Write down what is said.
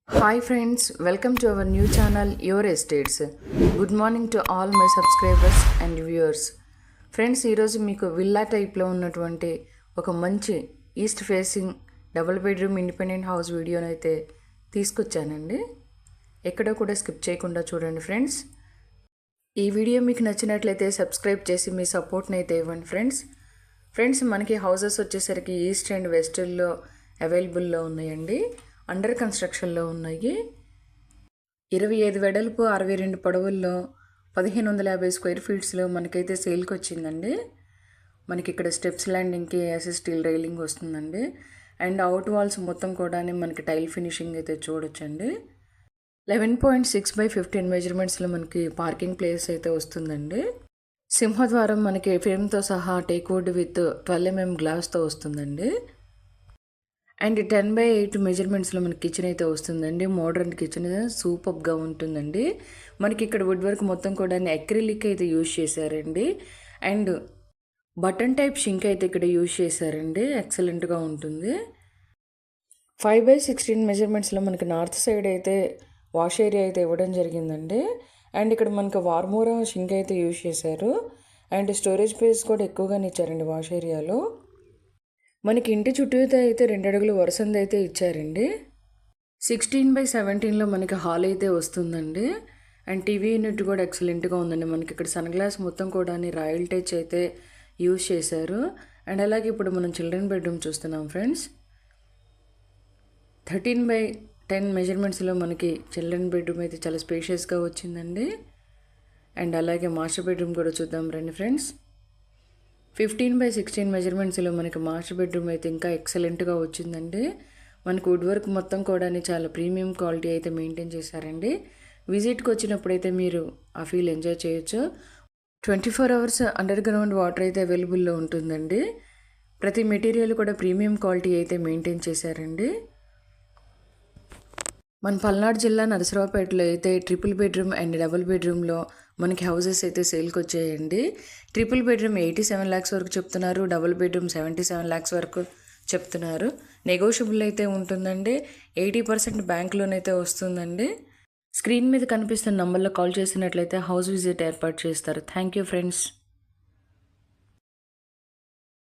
Hi friends, welcome to our new channel Your Estates. Good morning to all my subscribers and viewers. Friends ఈరోజు మీకు villa టైప్లో ఉన్నటువంటి ఒక మంచి east facing double bedroom independent house వీడియోని అయితే తీసుకొచ్చానండి. ఎక్కడో కూడా స్కిప్ చేయకుండా చూడండి ఫ్రెండ్స్. ఈ వీడియో మీకు నచ్చినట్లయితే సబ్స్క్రైబ్ చేసి మీ సపోర్ట్ని అయితే ఇవ్వండి ఫ్రెండ్స్ మనకి హౌసెస్ వచ్చేసరికి ఈస్ట్ అండ్ వెస్ట్లో అవైలబుల్లో ఉన్నాయండి. అండర్ కన్స్ట్రక్షన్లో ఉన్నాయి. 25 వెడల్పు 62 పొడవుల్లో 1550 స్క్వేర్ ఫీట్స్లో మనకైతే సేల్కి వచ్చిందండి. మనకి ఇక్కడ స్టెప్స్ ల్యాండింగ్కి ఎస్ఎస్ స్టీల్ రైలింగ్ వస్తుందండి. అండ్ అవుట్ వాల్స్ మొత్తం కూడా మనకి టైల్ ఫినిషింగ్ అయితే చూడొచ్చండి. 11.6/15 మెజర్మెంట్స్లో మనకి పార్కింగ్ ప్లేస్ అయితే వస్తుందండి. సింహద్వారం మనకి ఫ్రేమ్తో సహా టేక్వుడ్ విత్ 12 mm గ్లాస్తో వస్తుందండి. అండ్ 10/8 మెజర్మెంట్స్లో మనకి కిచెన్ అయితే వస్తుందండి. మోడర్న్ కిచెన్ సూపర్గా ఉంటుందండి. మనకి ఇక్కడ వుడ్ వర్క్ మొత్తం కూడా అక్రిలిక్ అయితే యూజ్ చేశారండి. అండ్ బటన్ టైప్ షింక్ అయితే ఇక్కడ యూజ్ చేశారండి. ఎక్సలెంట్గా ఉంటుంది. 5/16 మెజర్మెంట్స్లో మనకి నార్త్ సైడ్ అయితే వాష్ ఏరియా అయితే ఇవ్వడం జరిగిందండి. అండ్ ఇక్కడ మనకి వార్మోరా షింక్ అయితే యూజ్ చేశారు. అండ్ స్టోరేజ్ స్పేస్ కూడా ఎక్కువగానే ఇచ్చారండి వాష్ ఏరియాలో. మనకి ఇంటి చుట్టూ అయితే 2 అడుగులు వరుసంది అయితే ఇచ్చారండి. 16/17లో మనకి హాల్ అయితే వస్తుందండి. అండ్ టీవీ యూనిట్ కూడా ఎక్సలెంట్గా ఉందండి. మనకి ఇక్కడ సన్ గ్లాస్ మొత్తం కూడా రాయల్ టచ్ అయితే యూజ్ చేశారు. అండ్ అలాగే ఇప్పుడు మనం చిల్డ్రన్ బెడ్రూమ్ చూస్తున్నాం ఫ్రెండ్స్. 13/10 మెజర్మెంట్స్లో మనకి చిల్డ్రన్ బెడ్రూమ్ అయితే చాలా స్పేషియస్గా వచ్చిందండి. అండ్ అలాగే మాస్టర్ బెడ్రూమ్ కూడా చూద్దాం రండి ఫ్రెండ్స్. 15/16 మెజర్మెంట్స్లో మనకి మాస్టర్ బెడ్రూమ్ అయితే ఇంకా ఎక్సలెంట్గా వచ్చిందండి. మనకు వుడ్ వర్క్ మొత్తం కూడా చాలా ప్రీమియం క్వాలిటీ అయితే మెయింటైన్ చేశారండి. విజిట్కి వచ్చినప్పుడైతే మీరు ఆ ఫీల్ ఎంజాయ్ చేయొచ్చు. 24 అవర్స్ అండర్ గ్రౌండ్ వాటర్ అయితే అవైలబుల్లో ఉంటుందండి. ప్రతి మెటీరియల్ కూడా ప్రీమియం క్వాలిటీ అయితే మెయింటైన్ చేశారండి. మన పల్నాడు జిల్లా నరసరావుపేటలో అయితే ట్రిపుల్ బెడ్రూమ్ అండ్ డబుల్ బెడ్రూమ్లో మనకి హౌసెస్ అయితే సేల్కి వచ్చాయండి. ట్రిపుల్ బెడ్రూమ్ 87 lakhs వరకు చెప్తున్నారు. డబుల్ బెడ్రూమ్ 77 lakhs వరకు చెప్తున్నారు. నెగోషియబుల్ అయితే ఉంటుందండి. 80% బ్యాంక్ లోన్ అయితే వస్తుందండి. స్క్రీన్ మీద కనిపిస్తున్న నంబర్లో కాల్ చేసినట్లయితే హౌస్ విజిట్ ఏర్పాటు చేస్తారు. Thank you friends.